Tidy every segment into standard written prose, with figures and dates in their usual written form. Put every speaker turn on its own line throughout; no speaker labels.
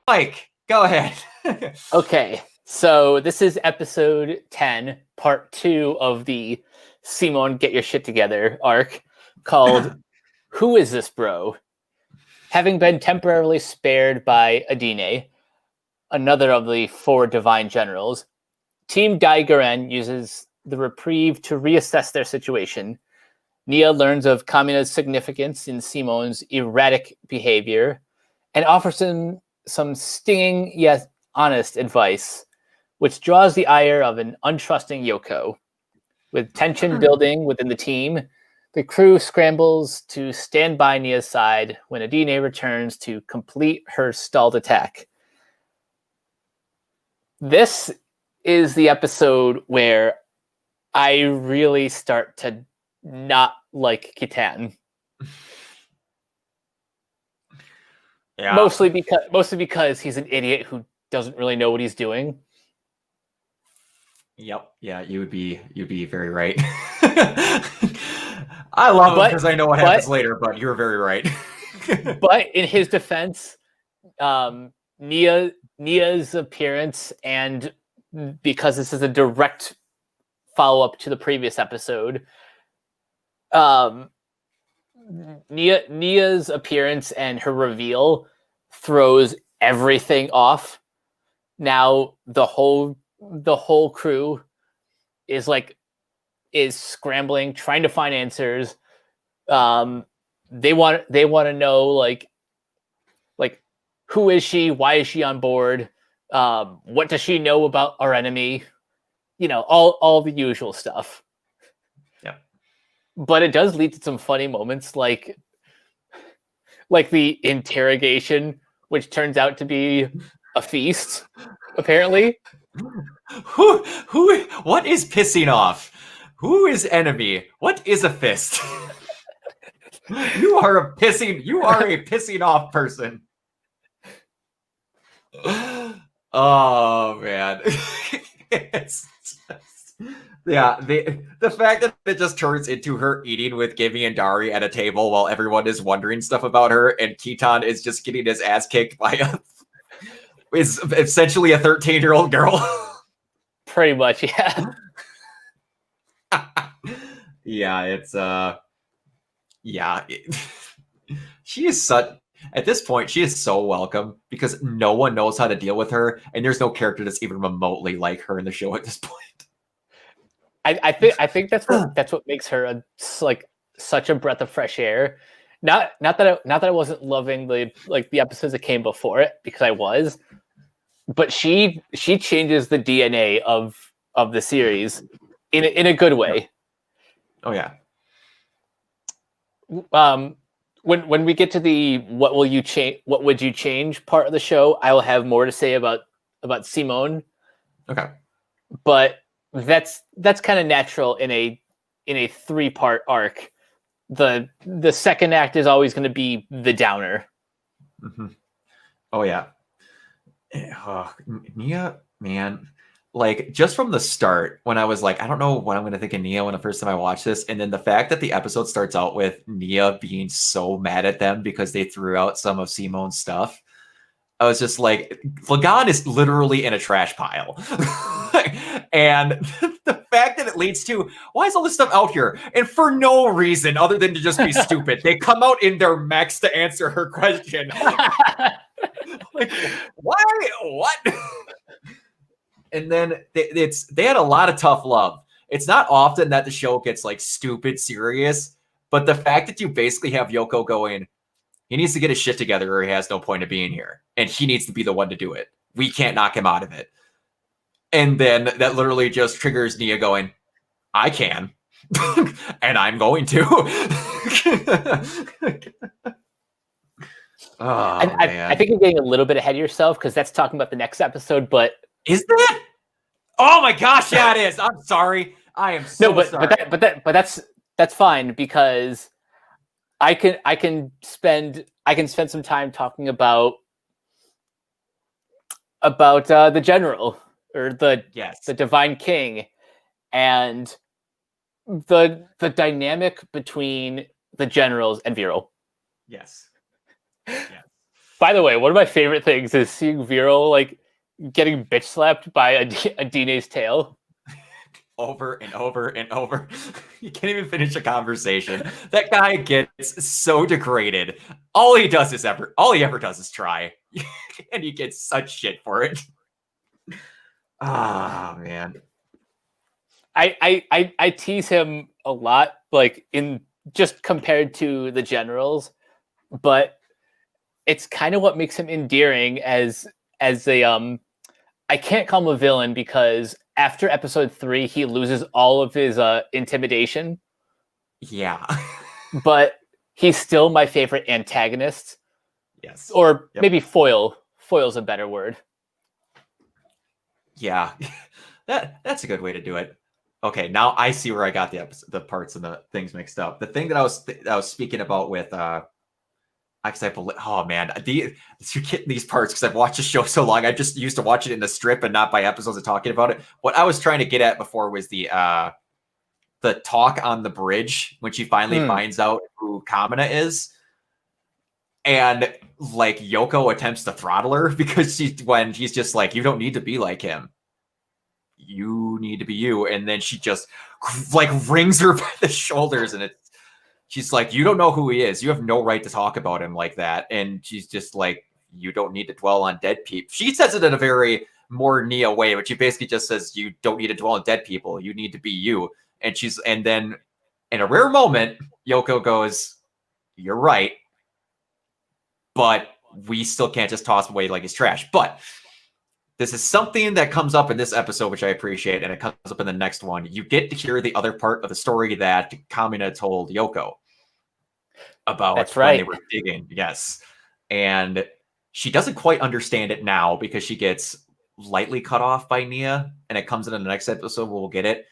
Mike, go ahead.
Okay, so this is episode 10, part 2 of the Simon Get Your Shit Together arc called Who Is This Bro? Having been temporarily spared by Adine, another of the 4 divine generals, Team Gurren uses the reprieve to reassess their situation. Nia learns of Kamina's significance in Simon's erratic behavior and offers him some stinging yet honest advice, which draws the ire of an untrusting Yoko. With tension building within the team, the crew scrambles to stand by Nia's side when Adine returns to complete her stalled attack. This is the episode where I really start to not like Kitan.
Yeah.
Mostly because he's an idiot who doesn't really know what he's doing.
Yep. Yeah, you'd be very right. I love him because I know what happens later, but you're very right.
But in his defense, Nia's appearance, and because this is a direct follow-up to the previous episode, Nia's appearance and her reveal throws everything off. Now the whole crew is scrambling, trying to find answers. They want to know like who is she? Why is she on board? What does she know about our enemy? You know, all the usual stuff.
Yeah. But
it does lead to some funny moments, like the interrogation, which turns out to be a feast, apparently.
What is pissing off? Who is enemy? What is a fist? You are a pissing off person. Oh man. The fact that it just turns into her eating with Gibby and Dari at a table while everyone is wondering stuff about her, and Kitan is just getting his ass kicked by is essentially a 13-year-old girl.
Pretty much, yeah.
Yeah, it's she is such. At this point, she is so welcome because no one knows how to deal with her, and there's no character that's even remotely like her in the show at this point.
I think that's what makes her such a breath of fresh air. Not that I wasn't loving the episodes that came before it, because I was, but she changes the DNA of the series in a good way.
Oh yeah.
When we get to the what would you change part of the show, I will have more to say about Simone.
Okay.
But that's kind of natural in a 3-part arc. The second act is always going to be the downer.
Mm-hmm. Oh yeah. Nia, man, just from the start, when I was like, I don't know what I'm going to think of Nia when the first time I watched this, and then the fact that the episode starts out with Nia being so mad at them because they threw out some of Simone's stuff, I was just like, Lagann is literally in a trash pile. And the fact that it leads to, why is all this stuff out here? And for no reason other than to just be stupid. They come out in their mechs to answer her question. Why? What? And then they had a lot of tough love. It's not often that the show gets stupid serious, but the fact that you basically have Yoko going, he needs to get his shit together or he has no point of being here. And he needs to be the one to do it. We can't knock him out of it. And then that literally just triggers Nia going, I can. And I'm going to.
I think you're getting a little bit ahead of yourself because that's talking about the next episode, but...
Is that? Oh my gosh, yeah, it is. I'm sorry. I am so sorry.
But that's fine because I can spend some time talking about the general or the divine king and the dynamic between the generals and Viral.
Yes.
By the way, one of my favorite things is seeing Vero like getting bitch slapped by Adine's tail.
Over and over and over. You can't even finish a conversation. That guy gets so degraded. All he ever does is try. And he gets such shit for it. Ah, man.
I tease him a lot, like in just compared to the generals, but it's kind of what makes him endearing as a I can't call him a villain because after episode 3 he loses all of his intimidation.
Yeah.
But he's still my favorite antagonist.
Yes.
Or maybe foil. Foil's a better word.
Yeah. That's a good way to do it. Okay, now I see where I got the parts and the things mixed up. The thing that I was speaking about with oh man, you're getting these parts because I've watched the show so long. I just used to watch it in the strip and not by episodes of talking about it. What I was trying to get at before was the talk on the bridge when she finally finds out who Kamina is. And like Yoko attempts to throttle her because when he's just like, you don't need to be like him. You need to be you. And then she just like rings her by the shoulders and she's like, you don't know who he is. You have no right to talk about him like that. And she's just like, you don't need to dwell on dead people. She says it in a very more Nia way, but she basically just says, you don't need to dwell on dead people. You need to be you. And then in a rare moment, Yoko goes, you're right. But we still can't just toss him away like he's trash. But this is something that comes up in this episode, which I appreciate, and it comes up in the next one. You get to hear the other part of the story that Kamina told Yoko about when they were digging. Yes. And she doesn't quite understand it now because she gets lightly cut off by Nia, and it comes in the next episode. We'll get it.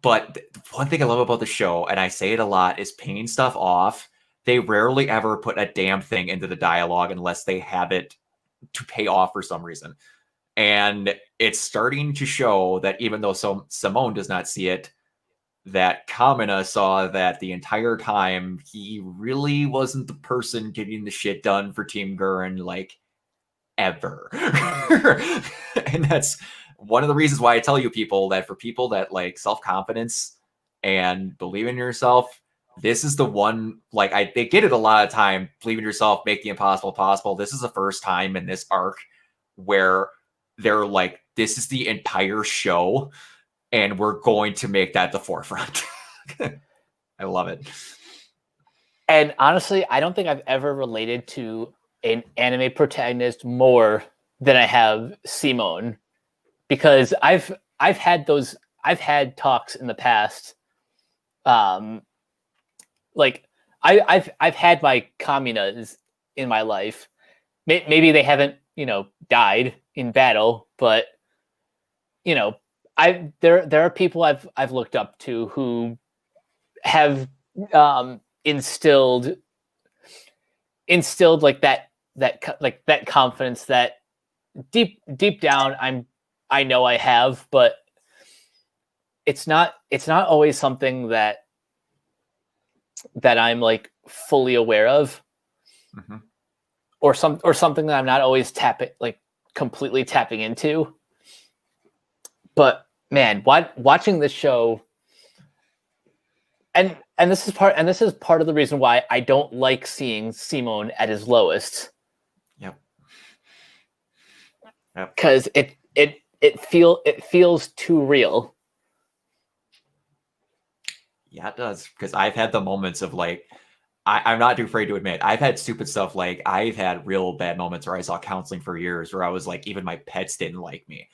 But one thing I love about the show, and I say it a lot, is paying stuff off. They rarely ever put a damn thing into the dialogue unless they have it to pay off for some reason. And it's starting to show that even though Simone does not see it, that Kamina saw that the entire time he really wasn't the person getting the shit done for Team Gurren, like, ever. And that's one of the reasons why I tell you people that for people that like self-confidence and believe in yourself, this is the one, like, they get it a lot of time, believe in yourself, make the impossible possible. This is the first time in this arc where they're like, this is the entire show, and we're going to make that the forefront. I love it.
And honestly, I don't think I've ever related to an anime protagonist more than I have Simone, because I've had talks in the past. Like I've had my Kaminas in my life. Maybe they haven't, died in battle, but there are people I've looked up to who have instilled like that confidence that deep down I know I have, but it's not always something that I'm like fully aware of.
Mm-hmm.
Or something that I'm not always completely tapping into. But man, watching this show, and this is part of the reason why I don't like seeing Simone at his lowest.
Yep.
Because it feels too real.
Yeah, it does. Because I've had the moments of like, I'm not too afraid to admit, I've had stupid stuff. Like, I've had real bad moments where I saw counseling for years where I was like, even my pets didn't like me.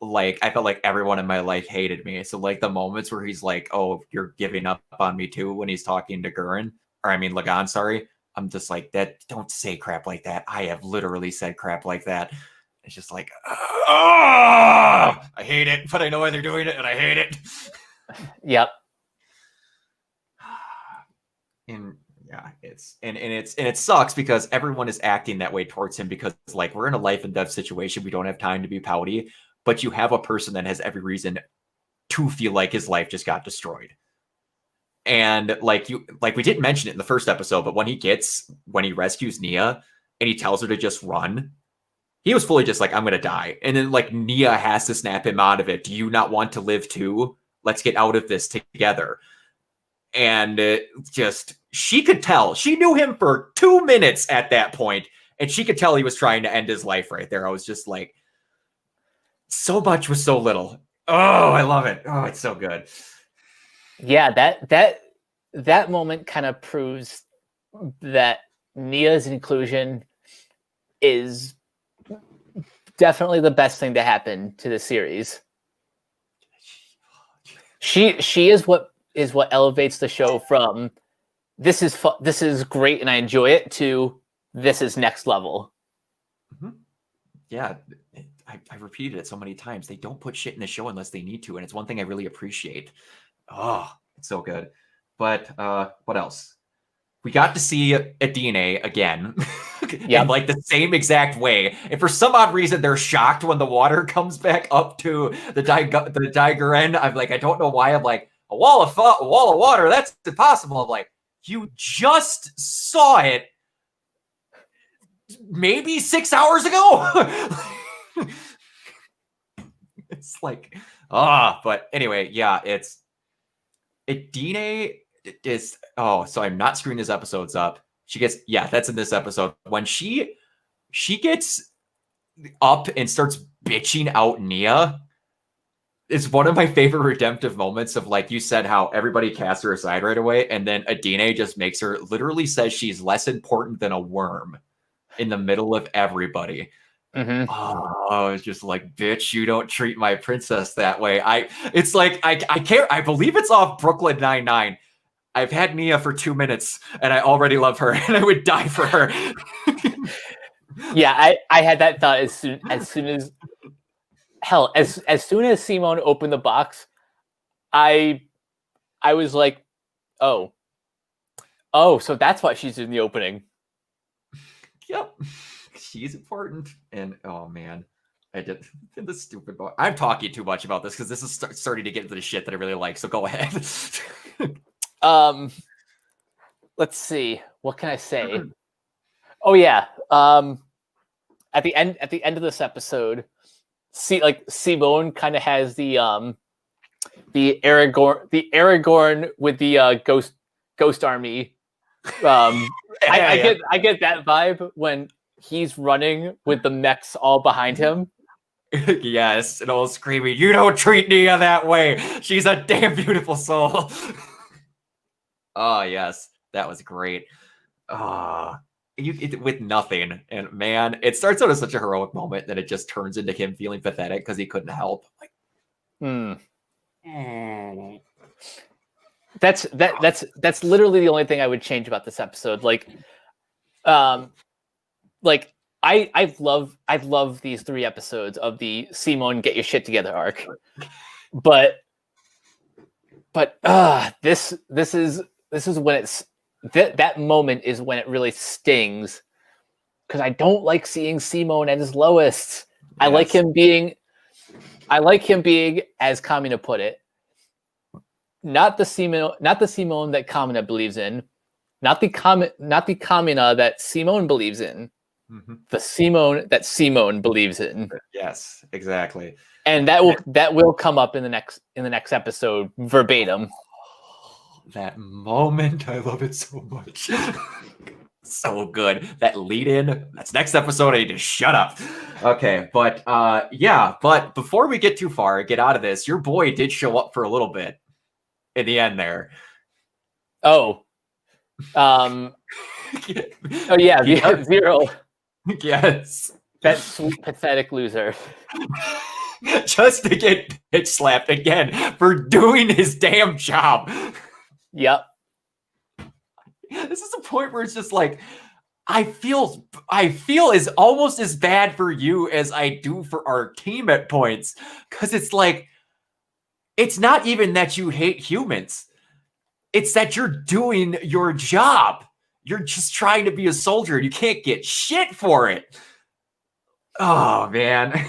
Like, I felt like everyone in my life hated me. So like the moments where he's like, oh, you're giving up on me too, when he's talking to Lagann, sorry. I'm just like, don't say crap like that. I have literally said crap like that. It's just like, I hate it, but I know why they're doing it and I hate it.
Yep.
And yeah, it sucks because everyone is acting that way towards him because like we're in a life and death situation. We don't have time to be pouty, but you have a person that has every reason to feel like his life just got destroyed. And like we didn't mention it in the first episode, but when he rescues Nia and he tells her to just run, he was fully just like, I'm gonna die. And then like Nia has to snap him out of it. Do you not want to live too? Let's get out of this together. And she could tell. She knew him for 2 minutes at that point, and she could tell he was trying to end his life right there. I was just like, so much with so little. Oh, I love it. Oh, it's so good.
Yeah, that moment kind of proves that Nia's inclusion is definitely the best thing to happen to the series. She is what elevates the show from this is great and I enjoy it to this is next level.
Mm-hmm. Yeah, I repeated it so many times. They don't put shit in the show unless they need to, and it's one thing I really appreciate. Oh, it's so good. But what else? We got to see a DNA again, in like the same exact way. And for some odd reason, they're shocked when the water comes back up to the Gurren. I'm like, I don't know why. I'm like, a wall of water. That's impossible. I'm like, you just saw it maybe 6 hours ago. It's like, but anyway, yeah, Dine is, so I'm not screwing these episodes up. She gets, that's in this episode. When she gets up and starts bitching out Nia, it's one of my favorite redemptive moments of, like you said, how everybody casts her aside right away. And then Adine just makes her, literally says she's less important than a worm in the middle of everybody.
Mm-hmm.
Oh, it's just like, bitch, you don't treat my princess that way. It's like, I care. I believe it's off Brooklyn Nine-Nine. I've had Nia for 2 minutes and I already love her and I would die for her.
Yeah, I had that thought as soon as hell, as soon as Simone opened the box, I was like, oh, so that's why she's in the opening.
Yep. She's important. And oh man, I did the stupid boy. I'm talking too much about this because this is starting to get into the shit that I really like. So go ahead.
Let's see. What can I say? Oh yeah. At the end of this episode, Simone kind of has the Aragorn with the ghost army. I get that vibe when he's running with the mechs all behind him.
Yes, and all screaming, "You don't treat Nia that way. She's a damn beautiful soul." Oh yes, that was great. With nothing, and man, it starts out as such a heroic moment that it just turns into him feeling pathetic because he couldn't help. Like,
That's literally the only thing I would change about this episode. I've loved these 3 episodes of the Simone get your shit together arc, but this is when it's that moment is when it really stings, because I don't like seeing Simone at his lowest. Yes. I like him being, as Kamina put it, not the Simone that Kamina believes in, not the Kamina that Simone believes in, the Simone that Simone believes in.
Yes, exactly.
And that will come up in the next episode verbatim.
That moment, I love it so much. So good. That lead in, that's next episode. I need to shut up. Okay, but but before we get too far, get out of this, your boy did show up for a little bit in the end there.
Oh. Oh yeah, Zero.
Yes.
That sweet, pathetic loser.
Just to get bitch slapped again for doing his damn job.
Yep.
This is a point where it's just like, I feel is almost as bad for you as I do for our team at points. Because it's like, it's not even that you hate humans. It's that you're doing your job. You're just trying to be a soldier and you can't get shit for it. Oh, man.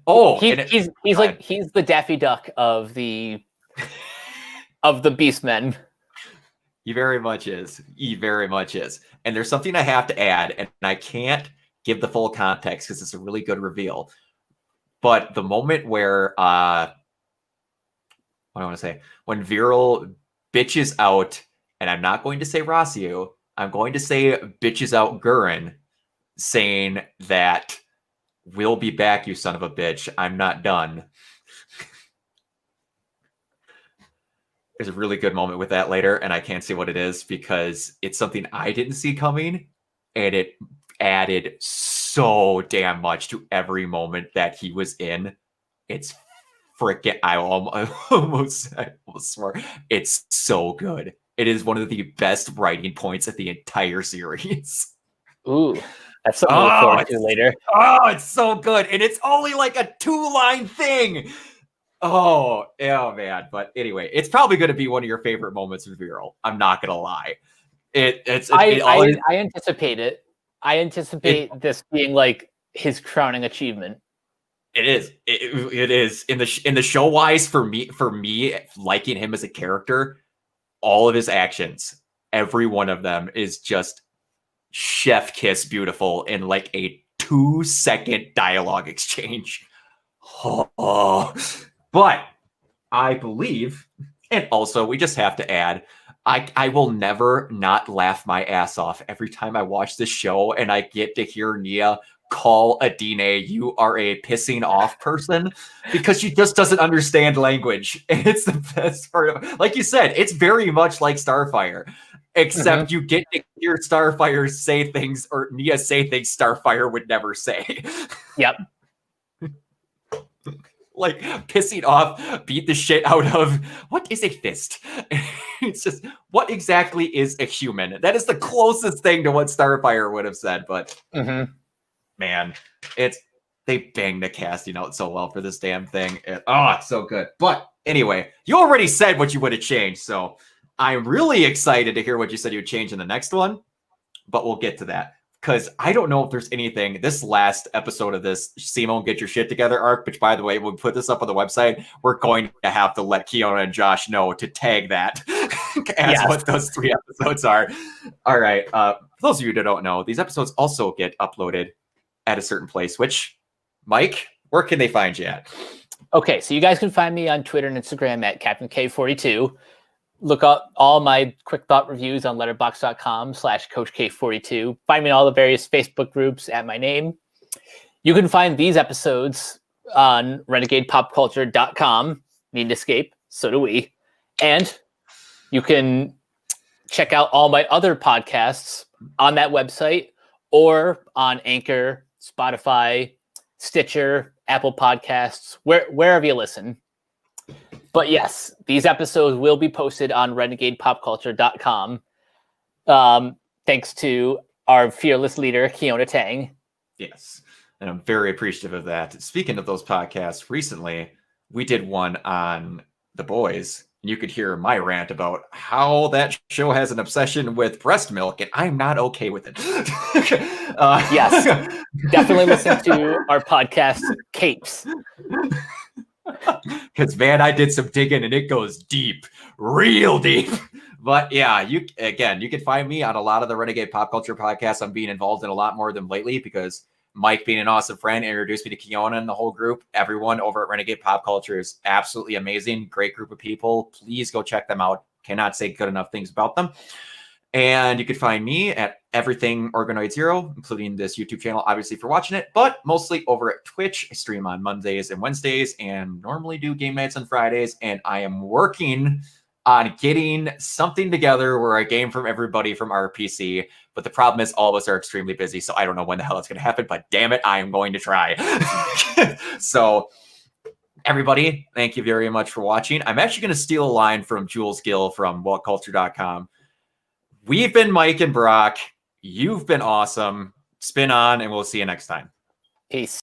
Oh,
he's the Daffy Duck of the Beastmen.
He very much is. He very much is. And there's something I have to add, and I can't give the full context because it's a really good reveal. But the moment where what do I want to say? When Viral bitches out, and I'm not going to say Rossio, I'm going to say bitches out Gurren, saying that we'll be back, you son of a bitch. I'm not done. There's a really good moment with that later, and I can't say what it is because it's something I didn't see coming, and it added so damn much to every moment that he was in. It's freaking, I almost swore. It's so good. It is one of the best writing points of the entire series.
Ooh, that's something to look forward to later.
Oh, it's so good. And it's only like a 2-line thing. Oh, yeah, man. But anyway, it's probably going to be one of your favorite moments with Viral. I'm not going to lie.
I anticipate it. I anticipate this being like his crowning achievement.
It is. It is in the show wise for me liking him as a character. All of his actions, every one of them is just chef kiss beautiful in like a 2-second dialogue exchange. Oh. But I believe, and also we just have to add, I will never not laugh my ass off every time I watch this show and I get to hear Nia call Adine, you are a pissing off person, because she just doesn't understand language. And it's the best part of it. Like you said, it's very much like Starfire, except you get to hear Starfire say things, or Nia say things Starfire would never say.
Yep.
Like pissing off, beat the shit out of. What is a fist? It's just, what exactly is a human? That is the closest thing to what Starfire would have said. But man, they banged the casting out so well for this damn thing. It's so good. But anyway, you already said what you would have changed, so I'm really excited to hear what you said you would change in the next one. But we'll get to that, because I don't know if there's anything, this last episode of this Simone Get Your Shit Together arc, which, by the way, when we put this up on the website, we're going to have to let Kiona and Josh know to tag that as what those 3 episodes are. All right. For those of you that don't know, these episodes also get uploaded at a certain place, which, Mike, where can they find you at?
Okay, so you guys can find me on Twitter and Instagram at CaptainK42. Look up all my quick thought reviews on letterboxd.com/CoachK42. Find me in all the various Facebook groups at my name. You can find these episodes on renegadepopculture.com. Need an escape? So do we. And you can check out all my other podcasts on that website or on Anchor, Spotify, Stitcher, Apple Podcasts, wherever you listen. But yes, these episodes will be posted on renegadepopculture.com. Thanks to our fearless leader, Kiona Tang.
Yes, and I'm very appreciative of that. Speaking of those podcasts, recently we did one on The Boys. You could hear my rant about how that show has an obsession with breast milk, and I'm not okay with it.
Yes, definitely listen to our podcast, Capes.
Because, man, I did some digging and it goes deep, real deep. But yeah, you can find me on a lot of the Renegade Pop Culture podcasts. I'm being involved in a lot more of them lately because Mike, being an awesome friend, introduced me to Kiona and the whole group. Everyone over at Renegade Pop Culture is absolutely amazing. Great group of people. Please go check them out. Cannot say good enough things about them. And you can find me at everything Organoid Zero, including this YouTube channel, obviously, for watching it, but mostly over at Twitch. I stream on Mondays and Wednesdays and normally do game nights on Fridays. And I am working on getting something together where I game from everybody from RPC. But the problem is all of us are extremely busy, so I don't know when the hell it's going to happen, but damn it, I am going to try. So everybody, thank you very much for watching. I'm actually going to steal a line from Jules Gill from WhatCulture.com. We've been Mike and Brock. You've been awesome. Spin on, and we'll see you next time.
Peace.